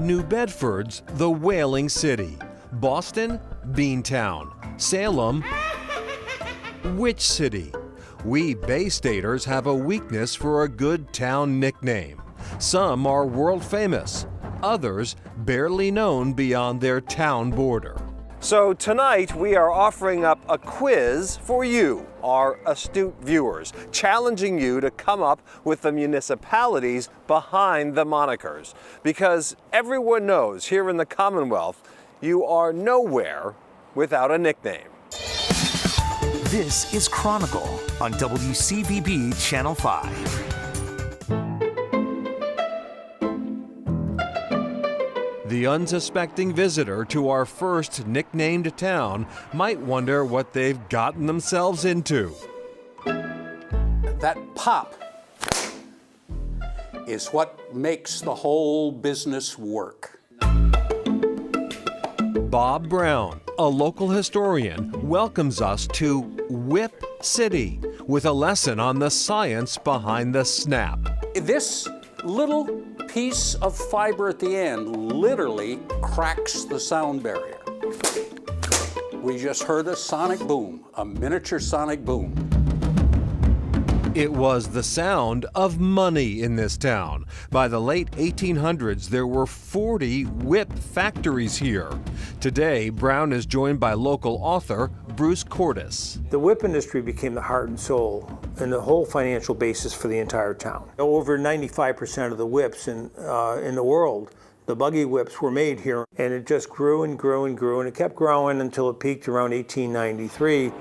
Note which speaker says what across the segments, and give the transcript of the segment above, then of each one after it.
Speaker 1: New Bedford's the Whaling City. Boston, Beantown. Salem, Witch City. We Bay Staters have a weakness for a good town nickname. Some are world famous, others barely known beyond their town border. So tonight we are offering up a quiz for you, our astute viewers, challenging you to come up with the municipalities behind the monikers. Because everyone knows here in the Commonwealth, you are nowhere without a nickname.
Speaker 2: This is Chronicle on WCVB Channel 5.
Speaker 1: The unsuspecting visitor to our first nicknamed town might wonder what they've gotten themselves into.
Speaker 3: That pop is what makes the whole business work.
Speaker 1: Bob Brown, a local historian, welcomes us to Whip City with a lesson on the science behind the snap.
Speaker 3: This little piece of fiber at the end literally cracks the sound barrier. We just heard a sonic boom, a miniature sonic boom.
Speaker 1: It was the sound of money in this town. By the late 1800s, there were 40 whip factories here. Today, Brown is joined by local author Bruce Cordes.
Speaker 4: The whip industry became the heart and soul and the whole financial basis for the entire town. Over 95% of the whips in the world, the buggy whips, were made here, and it just grew and grew and grew, and it kept growing until it peaked around 1893.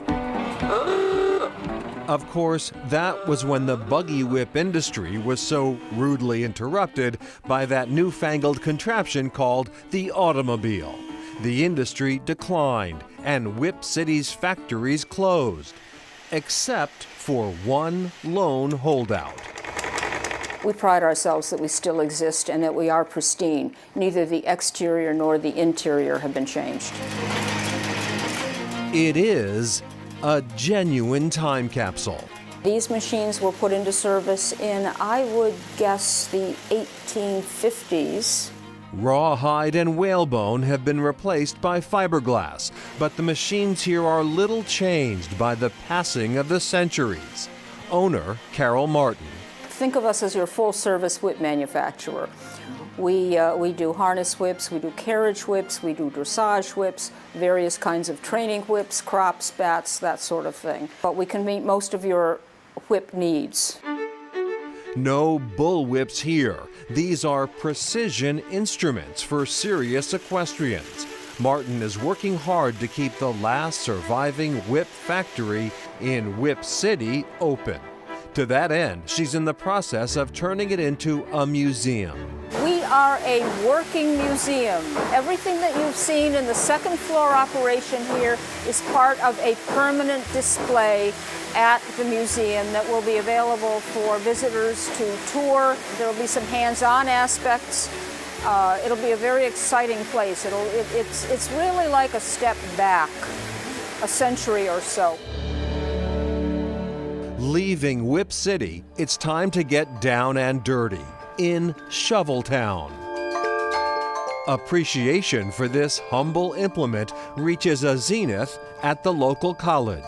Speaker 1: Of course, that was when the buggy whip industry was so rudely interrupted by that newfangled contraption called the automobile. The industry declined, and Whip City's factories closed, except for one lone holdout.
Speaker 5: We pride ourselves that we still exist and that we are pristine. Neither the exterior nor the interior have been changed.
Speaker 1: It is a genuine time capsule.
Speaker 5: These machines were put into service in, I would guess, the 1850s.
Speaker 1: Rawhide and whalebone have been replaced by fiberglass, but the machines here are little changed by the passing of the centuries. Owner Carol Martin.
Speaker 5: Think of us as your full-service whip manufacturer. We do harness whips, we do carriage whips, we do dressage whips, various kinds of training whips, crops, bats, that sort of thing. But we can meet most of your whip needs.
Speaker 1: No bull whips here. These are precision instruments for serious equestrians. Martin is working hard to keep the last surviving whip factory in Whip City open. To that end, she's in the process of turning it into a museum.
Speaker 5: We are a working museum. Everything that you've seen in the second floor operation here is part of a permanent display at the museum that will be available for visitors to tour. There will be some hands-on aspects. It'll be a very exciting place. It's really like a step back, a century or so.
Speaker 1: Leaving Whip City, it's time to get down and dirty in Shoveltown. Appreciation for this humble implement reaches a zenith at the local college.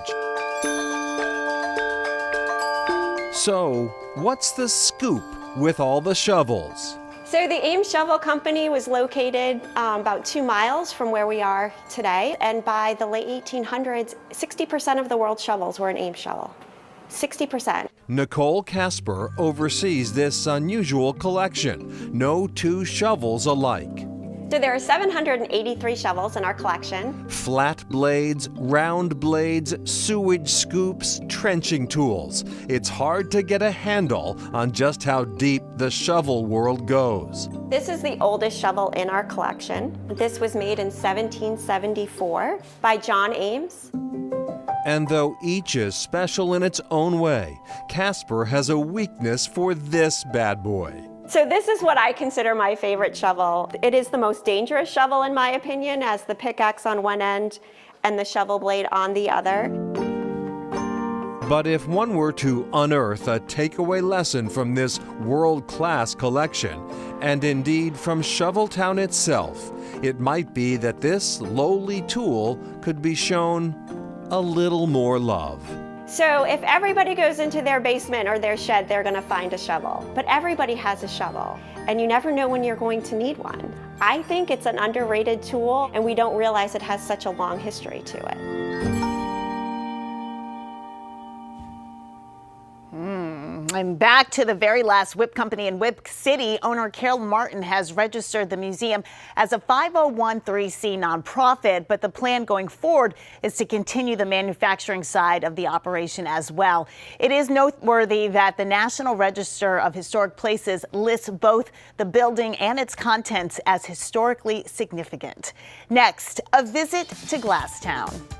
Speaker 1: So, what's the scoop with all the shovels?
Speaker 6: So the Ames Shovel Company was located about 2 miles from where we are today, and by the late 1800s, 60% of the world's shovels were an Ames shovel. 60%.
Speaker 1: Nicole Casper oversees this unusual collection. No two shovels alike.
Speaker 6: So there are 783 shovels in our collection.
Speaker 1: Flat blades, round blades, sewage scoops, trenching tools. It's hard to get a handle on just how deep the shovel world goes.
Speaker 6: This is the oldest shovel in our collection. This was made in 1774 by John Ames.
Speaker 1: And though each is special in its own way, Casper has a weakness for this bad boy.
Speaker 6: So this is what I consider my favorite shovel. It is the most dangerous shovel in my opinion, as the pickaxe on one end and the shovel blade on the other.
Speaker 1: But if one were to unearth a takeaway lesson from this world-class collection, and indeed from Shoveltown itself, it might be that this lowly tool could be shown a little more love.
Speaker 6: So if everybody goes into their basement or their shed, they're going to find a shovel. But everybody has a shovel, and you never know when you're going to need one. I think it's an underrated tool, and we don't realize it has such a long history to it.
Speaker 7: And back to the very last whip company in Whip City, owner Carol Martin has registered the museum as a 501(c) nonprofit, but the plan going forward is to continue the manufacturing side of the operation as well. It is noteworthy that the National Register of Historic Places lists both the building and its contents as historically significant. Next, a visit to Glasstown.